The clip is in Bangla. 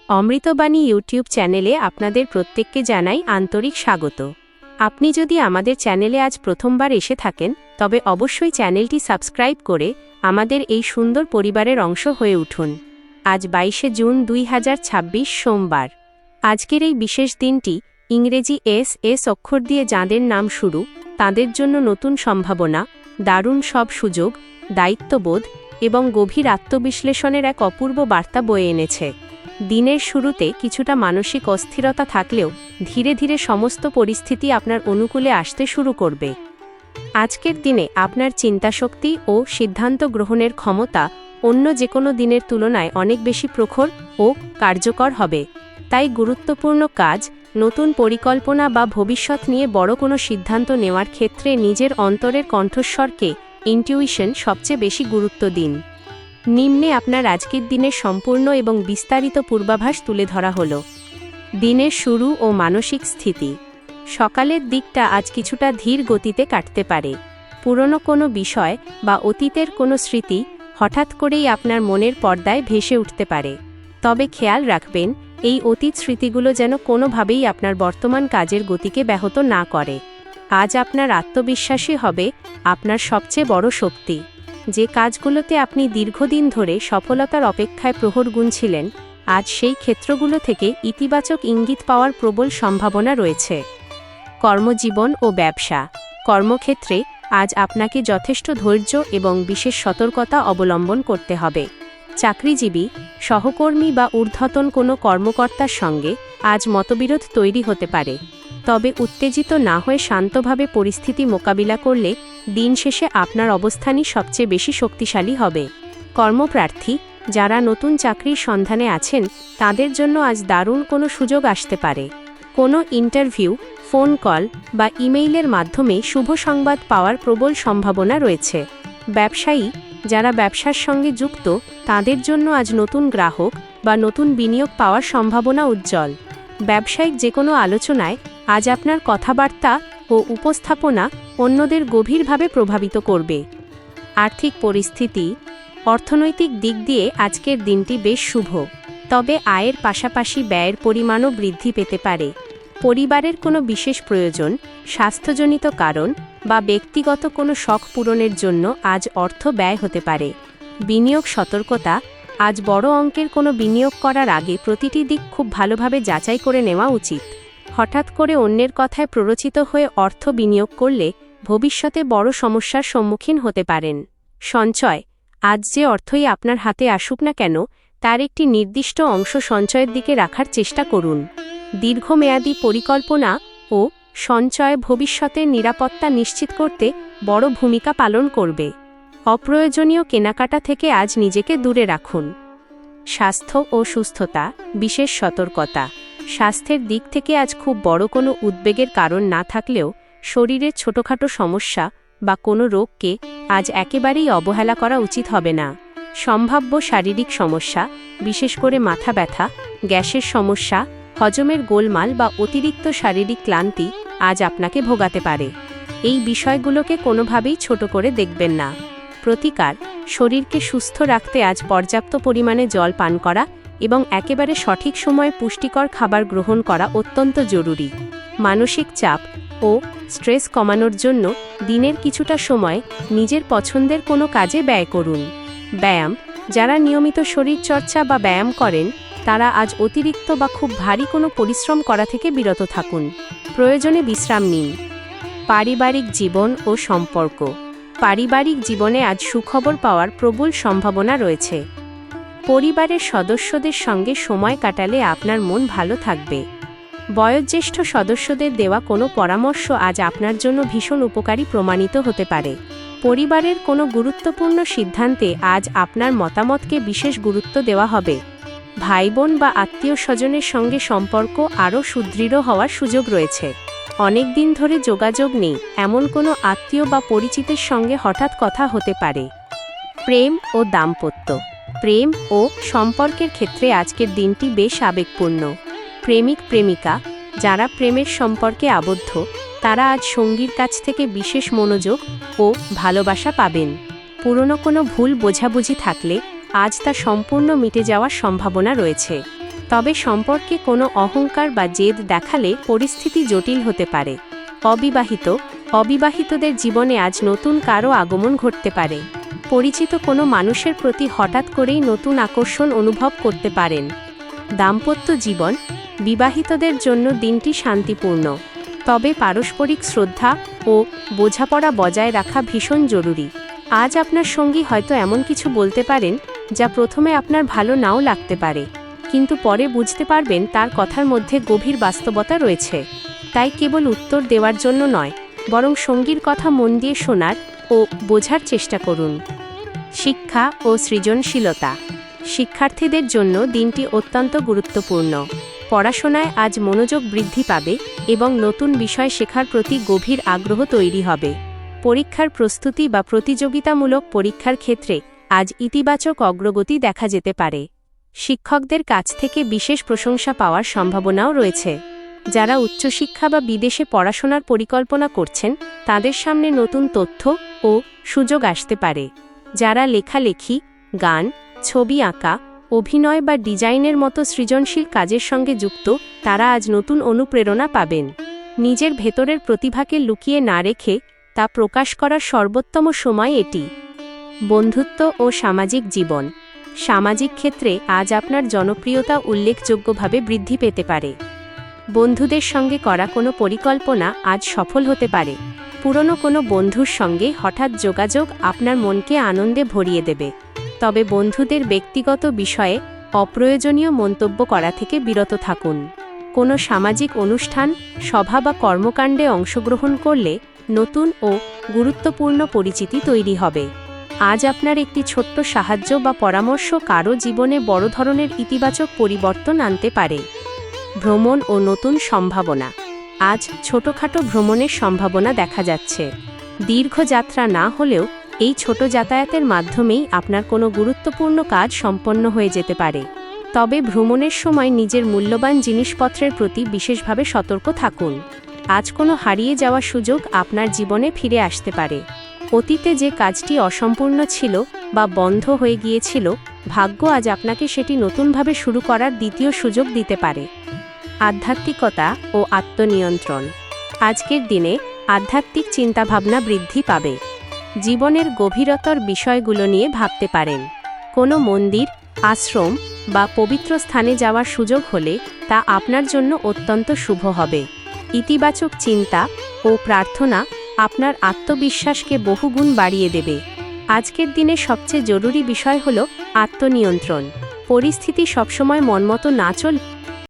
অমৃতবাণী ইউটিউব চ্যানেলে আপনাদের প্রত্যেককে জানাই আন্তরিক স্বাগত। আপনি যদি আমাদের চ্যানেলে আজ প্রথমবার এসে থাকেন তবে অবশ্যই চ্যানেলটি সাবস্ক্রাইব করে আমাদের এই সুন্দর পরিবারের অংশ হয়ে উঠুন। আজ 22শে জুন 2026 সোমবার। আজকের এই বিশেষ দিনটি ইংরেজি এস অক্ষর দিয়ে যাঁদের নাম শুরু তাঁদের জন্য নতুন সম্ভাবনা, দারুণ সব সুযোগ, দায়িত্ববোধ এবং গভীর আত্মবিশ্লেষণের এক অপূর্ব বার্তা বয়ে এনেছে। দিনের শুরুতে কিছুটা মানসিক অস্থিরতা থাকলেও ধীরে ধীরে সমস্ত পরিস্থিতি আপনার অনুকূলে আসতে শুরু করবে। আজকের দিনে আপনার চিন্তাশক্তি ও সিদ্ধান্ত গ্রহণের ক্ষমতা অন্য যে কোনো দিনের তুলনায় অনেক বেশি প্রখর ও কার্যকর হবে। তাই গুরুত্বপূর্ণ কাজ, নতুন পরিকল্পনা বা ভবিষ্যৎ নিয়ে বড় কোনো সিদ্ধান্ত নেওয়ার ক্ষেত্রে নিজের অন্তরের কণ্ঠস্বরকে ইনটিউইশন সবচেয়ে বেশি গুরুত্ব দিন। নিম্নে আপনার আজকের দিনের সম্পূর্ণ এবং বিস্তারিত পূর্বাভাস তুলে ধরা হল। দিনের শুরু ও মানসিক স্থিতি। সকালের দিকটা আজ কিছুটা ধীর গতিতে কাটতে পারে। পুরনো কোনো বিষয় বা অতীতের কোনো স্মৃতি হঠাৎ করেই আপনার মনের পর্দায় ভেসে উঠতে পারে। তবে খেয়াল রাখবেন, এই অতীত স্মৃতিগুলো যেন কোনোভাবেই আপনার বর্তমান কাজের গতিকে ব্যাহত না করে। আজ আপনার আত্মবিশ্বাসী হবে আপনার সবচেয়ে বড় শক্তি। যে কাজগুলোতে আপনি দীর্ঘদিন ধরে সফলতার অপেক্ষায় প্রহর গুনছিলেন, আজ সেই ক্ষেত্রগুলো থেকে ইতিবাচক ইঙ্গিত পাওয়ার প্রবল সম্ভাবনা রয়েছে। কর্মজীবন ও ব্যবসা। কর্মক্ষেত্রে আজ আপনাকে যথেষ্ট ধৈর্য এবং বিশেষ সতর্কতা অবলম্বন করতে হবে। চাকরিজীবী, সহকর্মী বা ঊর্ধ্বতন কোনো কর্মকর্তার সঙ্গে আজ মতবিরোধ তৈরি হতে পারে। তবে উত্তেজিত না হয়ে শান্তভাবে পরিস্থিতি মোকাবিলা করলে দিন শেষে আপনার অবস্থানই সবচেয়ে বেশি শক্তিশালী হবে। কর্মপ্রার্থী, যারা নতুন চাকরির সন্ধানে আছেন তাদের জন্য আজ দারুণ কোনো সুযোগ আসতে পারে। কোনো ইন্টারভিউ, ফোন কল বা ইমেইলের মাধ্যমে শুভ সংবাদ পাওয়ার প্রবল সম্ভাবনা রয়েছে। ব্যবসায়ী, যারা ব্যবসার সঙ্গে যুক্ত তাদের জন্য আজ নতুন গ্রাহক বা নতুন বিনিয়োগ পাওয়ার সম্ভাবনা উজ্জ্বল। ব্যবসায়িক যে কোনো আলোচনায় আজ আপনার কথাবার্তা ও উপস্থাপনা অন্যদের গভীরভাবে প্রভাবিত করবে। আর্থিক পরিস্থিতি। অর্থনৈতিক দিক দিয়ে আজকের দিনটি বেশ শুভ, তবে আয়ের পাশাপাশি ব্যয়ের পরিমাণও বৃদ্ধি পেতে পারে। পরিবারের কোনো বিশেষ প্রয়োজন, স্বাস্থ্যজনিত কারণ বা ব্যক্তিগত কোনো শখ পূরণের জন্য আজ অর্থ ব্যয় হতে পারে। বিনিয়োগ সতর্কতা। আজ বড় অঙ্কের কোনো বিনিয়োগ করার আগে প্রতিটি দিক খুব ভালোভাবে যাচাই করে নেওয়া উচিত। হঠাৎ করে অন্যের কথায় প্ররোচিত হয়ে অর্থ বিনিয়োগ করলে ভবিষ্যতে বড় সমস্যার সম্মুখীন হতে পারেন। সঞ্চয়। আজ যে অর্থই আপনার হাতে আসুক না কেন, তার একটি নির্দিষ্ট অংশ সঞ্চয়ের দিকে রাখার চেষ্টা করুন। দীর্ঘমেয়াদী পরিকল্পনা ও সঞ্চয় ভবিষ্যতের নিরাপত্তা নিশ্চিত করতে বড় ভূমিকা পালন করবে। অপ্রয়োজনীয় কেনাকাটা থেকে আজ নিজেকে দূরে রাখুন। স্বাস্থ্য ও সুস্থতা, বিশেষ সতর্কতা। স্বাস্থ্যের দিক থেকে আজ খুব বড় কোনো উদ্বেগের কারণ না থাকলেও শরীরের ছোটখাটো সমস্যা বা কোনো রোগকে আজ একেবারেই অবহেলা করা উচিত হবে না। সম্ভাব্য শারীরিক সমস্যা, বিশেষ করে মাথা ব্যথা, গ্যাসের সমস্যা, হজমের গোলমাল বা অতিরিক্ত শারীরিক ক্লান্তি আজ আপনাকে ভোগাতে পারে। এই বিষয়গুলোকে কোনোভাবেই ছোট করে দেখবেন না। প্রতিকার। শরীরকে সুস্থ রাখতে আজ পর্যাপ্ত পরিমাণে জল পান করা এবং একেবারে সঠিক সময়ে পুষ্টিকর খাবার গ্রহণ করা অত্যন্ত জরুরি। মানসিক চাপ ও স্ট্রেস কমানোর জন্য দিনের কিছুটা সময় নিজের পছন্দের কোনো কাজে ব্যয় করুন। ব্যায়াম। যারা নিয়মিত শরীরচর্চা বা ব্যায়াম করেন তারা আজ অতিরিক্ত বা খুব ভারী কোনো পরিশ্রম করা থেকে বিরত থাকুন। প্রয়োজনে বিশ্রাম নিন। পারিবারিক জীবন ও সম্পর্ক। পারিবারিক জীবনে আজ সুখবর পাওয়ার প্রবল সম্ভাবনা রয়েছে। পরিবারের সদস্যদের সঙ্গে সময় কাটালে আপনার মন ভালো থাকবে। বয়োজ্যেষ্ঠ সদস্যদের দেওয়া কোনো পরামর্শ আজ আপনার জন্য ভীষণ উপকারী প্রমাণিত হতে পারে। পরিবারের কোনো গুরুত্বপূর্ণ সিদ্ধান্তে আজ আপনার মতামতকে বিশেষ গুরুত্ব দেওয়া হবে। ভাই বোন বা আত্মীয় স্বজনের সঙ্গে সম্পর্ক আরও সুদৃঢ় হওয়ার সুযোগ রয়েছে। অনেক দিন ধরে যোগাযোগ নেই এমন কোনো আত্মীয় বা পরিচিতের সঙ্গে হঠাৎ কথা হতে পারে। প্রেম ও দাম্পত্য। প্রেম ও সম্পর্কের ক্ষেত্রে আজকের দিনটি বেশ আবেগপূর্ণ। প্রেমিক প্রেমিকা, যারা প্রেমের সম্পর্কে আবদ্ধ তারা আজ সঙ্গীর কাছ থেকে বিশেষ মনোযোগ ও ভালোবাসা পাবেন। পুরনো কোনো ভুল বোঝাবুঝি থাকলে আজ তা সম্পূর্ণ মিটে যাওয়ার সম্ভাবনা রয়েছে। তবে সম্পর্কে কোনো অহংকার বা জেদ দেখালে পরিস্থিতি জটিল হতে পারে। অবিবাহিতদের জীবনে আজ নতুন কারও আগমন ঘটতে পারে। পরিচিত কোনো মানুষের প্রতি হঠাৎ করেই নতুন আকর্ষণ অনুভব করতে পারেন। দাম্পত্য জীবন, বিবাহিতদের জন্য দিনটি শান্তিপূর্ণ, তবে পারস্পরিক শ্রদ্ধা ও বোঝাপড়া বজায় রাখা ভীষণ জরুরি। আজ আপনার সঙ্গী হয়তো এমন কিছু বলতে পারেন যা প্রথমে আপনার ভালো নাও লাগতে পারে, কিন্তু পরে বুঝতে পারবেন তার কথার মধ্যে গভীর বাস্তবতা রয়েছে। তাই কেবল উত্তর দেওয়ার জন্য নয়, বরং সঙ্গীর কথা মন দিয়ে শোনার ও বোঝার চেষ্টা করুন। শিক্ষা ও সৃজনশীলতা, শিক্ষার্থীদের জন্য দিনটি অত্যন্ত গুরুত্বপূর্ণ। পড়াশোনায় আজ মনোযোগ বৃদ্ধি পাবে এবং নতুন বিষয় শেখার প্রতি গভীর আগ্রহ তৈরি হবে। পরীক্ষার প্রস্তুতি বা প্রতিযোগিতামূলক পরীক্ষার ক্ষেত্রে আজ ইতিবাচক অগ্রগতি দেখা যেতে পারে। শিক্ষকদের কাছ থেকে বিশেষ প্রশংসা পাওয়ার সম্ভাবনাও রয়েছে। যারা উচ্চশিক্ষা বা বিদেশে পড়াশোনার পরিকল্পনা করছেন, তাদের সামনে নতুন তথ্য ও সুযোগ আসতে পারে। যারা লেখালেখি, গান, ছবি আঁকা, অভিনয় বা ডিজাইনের মতো সৃজনশীল কাজের সঙ্গে যুক্ত, তারা আজ নতুন অনুপ্রেরণা পাবেন। নিজের ভেতরের প্রতিভাকে লুকিয়ে না রেখে তা প্রকাশ করার সর্বোত্তম সময় এটি। বন্ধুত্ব ও সামাজিক জীবন, সামাজিক ক্ষেত্রে আজ আপনার জনপ্রিয়তা উল্লেখযোগ্যভাবে বৃদ্ধি পেতে পারে। বন্ধুদের সঙ্গে করা কোনো পরিকল্পনা আজ সফল হতে পারে। পুরনো কোনো বন্ধুর সঙ্গে হঠাৎ যোগাযোগ আপনার মনকে আনন্দে ভরিয়ে দেবে। তবে বন্ধুদের ব্যক্তিগত বিষয়ে অপ্রয়োজনীয় মন্তব্য করা থেকে বিরত থাকুন। কোনো সামাজিক অনুষ্ঠান, সভা বা কর্মকাণ্ডে অংশগ্রহণ করলে নতুন ও গুরুত্বপূর্ণ পরিচিতি তৈরি হবে। আজ আপনার একটি ছোট্ট সাহায্য বা পরামর্শ কারও জীবনে বড় ধরনের ইতিবাচক পরিবর্তন আনতে পারে। ভ্রমণ ও নতুন সম্ভাবনা, আজ ছোটখাটো ভ্রমণের সম্ভাবনা দেখা যাচ্ছে। দীর্ঘ যাত্রা না হলেও এই ছোট যাতায়াতের মাধ্যমেই আপনার কোনো গুরুত্বপূর্ণ কাজ সম্পন্ন হয়ে যেতে পারে। তবে ভ্রমণের সময় নিজের মূল্যবান জিনিসপত্রের প্রতি বিশেষভাবে সতর্ক থাকুন। আজ কোনো হারিয়ে যাওয়া সুযোগ আপনার জীবনে ফিরে আসতে পারে। অতীতে যে কাজটি অসম্পূর্ণ ছিল বা বন্ধ হয়ে গিয়েছিল, ভাগ্য আজ আপনাকে সেটি নতুনভাবে শুরু করার দ্বিতীয় সুযোগ দিতে পারে। আধ্যাত্মিকতা ও আত্মনিয়ন্ত্রণ, আজকের দিনে আধ্যাত্মিক চিন্তাভাবনা বৃদ্ধি পাবে। জীবনের গভীরতর বিষয়গুলো নিয়ে ভাবতে পারেন। কোনো মন্দির, আশ্রম বা পবিত্র স্থানে যাওয়ার সুযোগ হলে তা আপনার জন্য অত্যন্ত শুভ হবে। ইতিবাচক চিন্তা ও প্রার্থনা আপনার আত্মবিশ্বাসকে বহুগুণ বাড়িয়ে দেবে। আজকের দিনে সবচেয়ে জরুরি বিষয় হল আত্মনিয়ন্ত্রণ। পরিস্থিতি সবসময় মনমতো না চললে